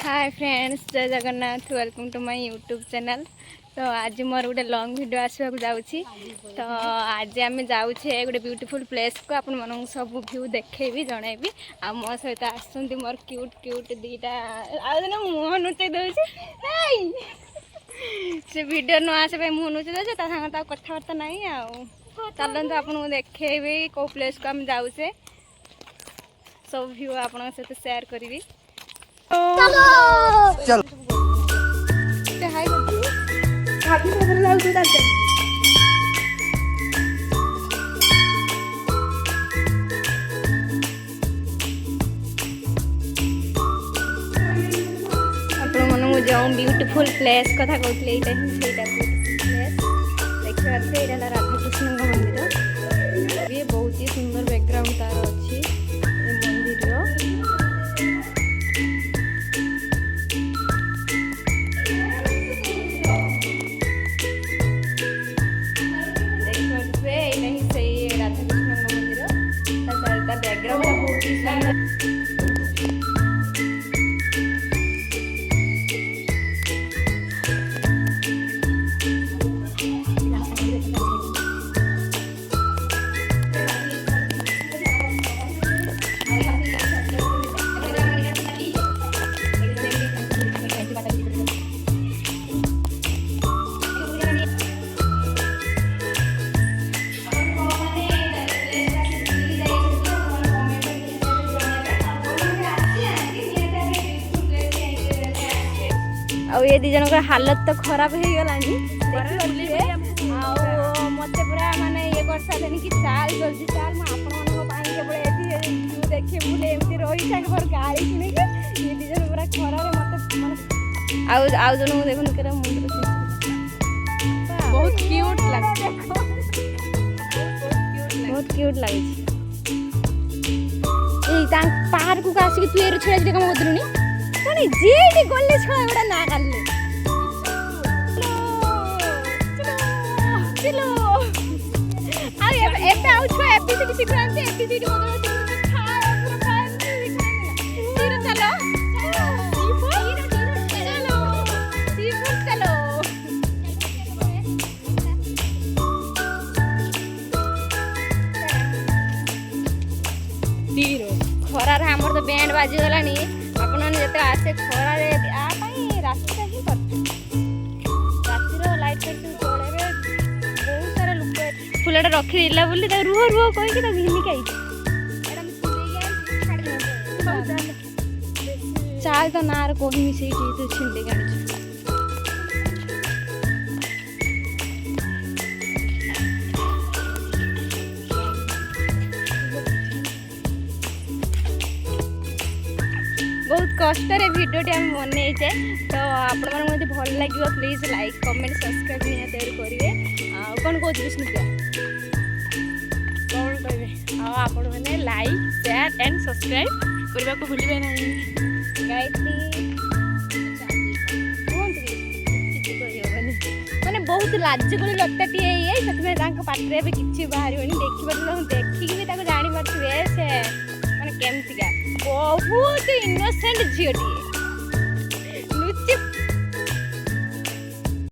हाय friends, जय Jagannath. Welcome to my YouTube channel. तो आज मोर गोटे लॉन्ग वीडियो आसवाक जाऊँगी। तो आज आम जाऊे गोटे ब्यूटीफुल प्लेस को आपण मन सब व्यू देखेबी जनइबी। आ मो सहित आसुँच मोर क्यूट क्यूट दीटा आज मुह नुचे दूसरी से वीडियो न आसे मुह नुचे दे सागर कथबार्ता ना चलते आपको देखेबी कौ प्लेस को आम जाऊे सब व्यू आपण सहित शेयर करी। चलो चलो हाय भाभी घर जाऊ तू ताते आपण मन जो ब्यूटीफुल प्लेस कथा कहते एटा ही सेटा प्लेस देखिए एटा राधा कृष्ण मंदिर। ये बहुत ही सुंदर बैकग्राउंड तार अच्छी मंदिर और ये दीजन का हालत तो खराब हो गला मत पूरा माने ये कर सारे कि चाल जल्दी चाल केवल देखे बुले एमती रही मोर गाड़ी किने ये दीजन पूरा खराब मत आउ जन देखो केरा मुंड बहुत क्यूट लगे बहुत क्यूट लगे पार्क को आसिक तू ए छेड़ा कम करूनी कौन जेडी गले छुआ एवढा ना काढले चलो आ एबे आउ छुआ एबीसीडी सिखांते एबीसीडी मतलब खरार हमर तो बैंड बाजी गलानी आपण जब आसे खरार रास्ता ही रातिर लाइट जड़े बहुत सारा लोक फुलटा रखीदेला बोली रुह रुह कहीकि घिनिक चाल तो ना कही मिसे छिंडे गाड़ी बहुत कष्ट भिडियोटी आम बनईचे। तो आपण मैंने भल लगे प्लीज लाइक कमेंट सब्सक्राइब निहाती करेंगे। कौन कौन विष्णुप्रिया कौन कहे आपण मैंने लाइक शेयर एंड सब्सक्राइब करने को भूलिए ना। गायत्री मैंने बहुत लाजकुड़ी लताटी है पाटे कि बाहर देखिए जानी पारे से मैंने केमतिका बहुत इनोसेंट झीटी।